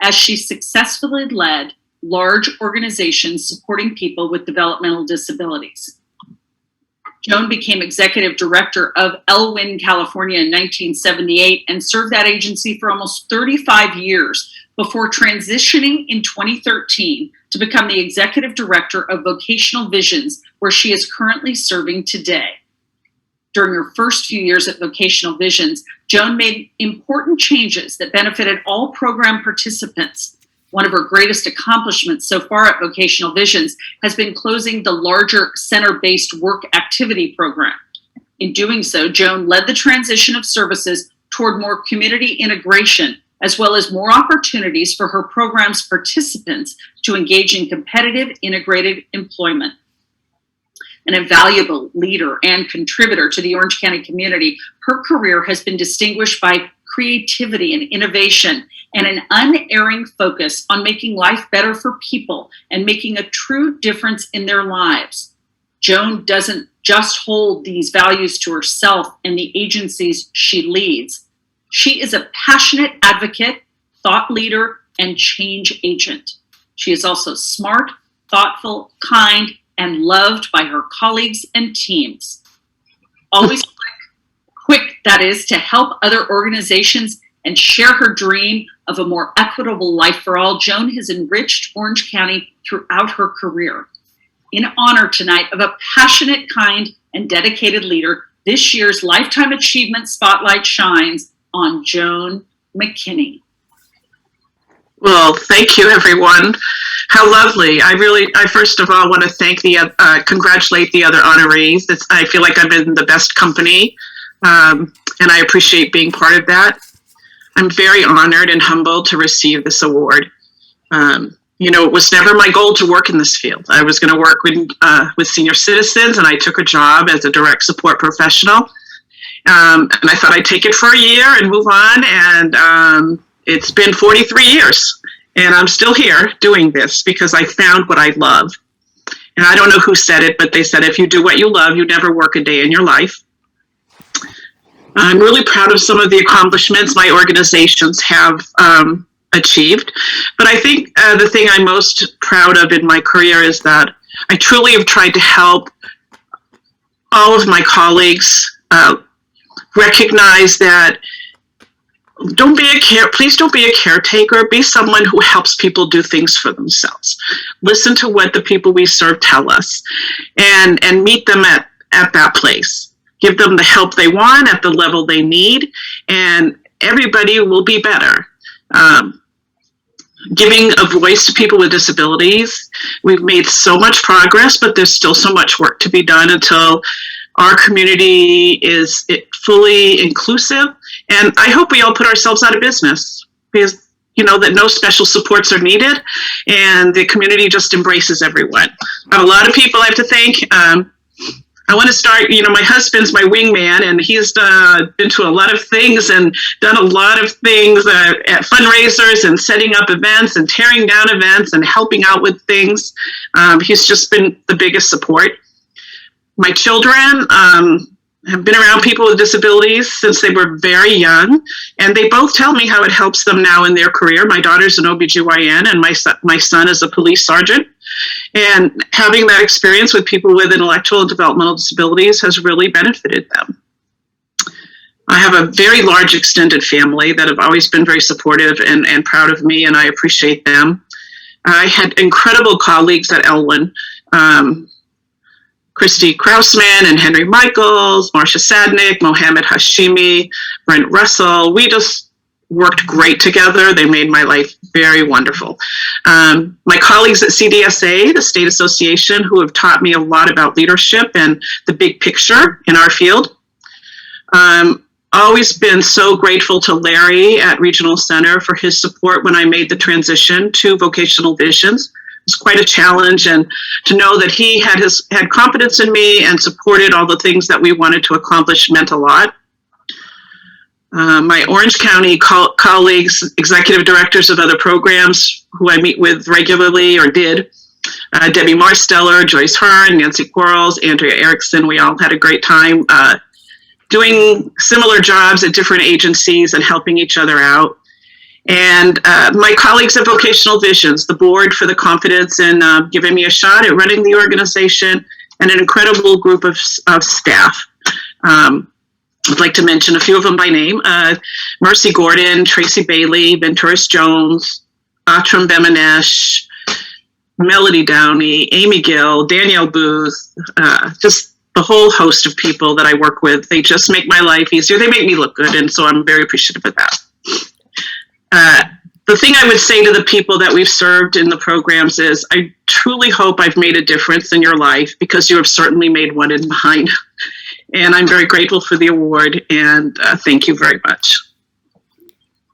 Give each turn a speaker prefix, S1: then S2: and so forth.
S1: as she successfully led large organizations supporting people with developmental disabilities. Joan became executive director of Elwyn, California in 1978 and served that agency for almost 35 years before transitioning in 2013 to become the executive director of Vocational Visions, where she is currently serving today. During her first few years at Vocational Visions, Joan made important changes that benefited all program participants. One of her greatest accomplishments so far at Vocational Visions has been closing the larger center-based work activity program. In doing so, Joan led the transition of services toward more community integration, as well as more opportunities for her program's participants to engage in competitive integrated employment. An invaluable leader and contributor to the Orange County community, her career has been distinguished by creativity and innovation and an unerring focus on making life better for people and making a true difference in their lives. Joan doesn't just hold these values to herself and the agencies she leads. She is a passionate advocate, thought leader, and change agent. She is also smart, thoughtful, kind, and loved by her colleagues and teams. Always quick, that is, to help other organizations and share her dream of a more equitable life for all, Joan has enriched Orange County throughout her career. In honor tonight of a passionate, kind, and dedicated leader, this year's Lifetime Achievement Spotlight shines on Joan McKinney.
S2: Well, thank you, everyone. How lovely. I first of all want to congratulate the other honorees. I feel like I'm in the best company, and I appreciate being part of that. I'm very honored and humbled to receive this award. It was never my goal to work in this field. I was going to work with senior citizens, and I took a job as a direct support professional. And I thought I'd take it for a year and move on, and it's been 43 years, and I'm still here doing this because I found what I love. And I don't know who said it, but they said, if you do what you love, you never work a day in your life. I'm really proud of some of the accomplishments my organizations have achieved. But I think the thing I'm most proud of in my career is that I truly have tried to help all of my colleagues recognize that please don't be a caretaker. Be someone who helps people do things for themselves. Listen to what the people we serve tell us and meet them at that place. Give them the help they want at the level they need, and everybody will be better. Giving a voice to people with disabilities, we've made so much progress, but there's still so much work to be done until our community is fully inclusive. And I hope we all put ourselves out of business because, that no special supports are needed and the community just embraces everyone. A lot of people I have to thank. I want to start, my husband's my wingman, and he's been to a lot of things and done a lot of things at fundraisers and setting up events and tearing down events and helping out with things. He's just been the biggest support. My children have been around people with disabilities since they were very young, and they both tell me how it helps them now in their career. My daughter's an OBGYN, and my son is a police sergeant. And having that experience with people with intellectual and developmental disabilities has really benefited them. I have a very large extended family that have always been very supportive and proud of me, and I appreciate them. I had incredible colleagues at Elwyn, Christy Krausman and Henry Michaels, Marcia Sadnick, Mohammed Hashimi, Brent Russell. We just worked great together. They made my life very wonderful. My colleagues at CDSA, the state association, who have taught me a lot about leadership and the big picture in our field. Always been so grateful to Larry at Regional Center for his support when I made the transition to Vocational Visions. It was quite a challenge, and to know that he had confidence in me and supported all the things that we wanted to accomplish meant a lot. My Orange County colleagues, executive directors of other programs who I meet with regularly or did, Debbie Marsteller, Joyce Hearn, Nancy Quarles, Andrea Erickson, we all had a great time doing similar jobs at different agencies and helping each other out. And my colleagues at Vocational Visions, the board for the confidence in giving me a shot at running the organization, and an incredible group of staff. I'd like to mention a few of them by name. Mercy Gordon, Tracy Bailey, Venturis Jones, Atram Bemanesh, Melody Downey, Amy Gill, Danielle Booth, just the whole host of people that I work with. They just make my life easier. They make me look good, and so I'm very appreciative of that. The thing I would say to the people that we've served in the programs is I truly hope I've made a difference in your life, because you have certainly made one in mine. And I'm very grateful for the award, and thank you very much.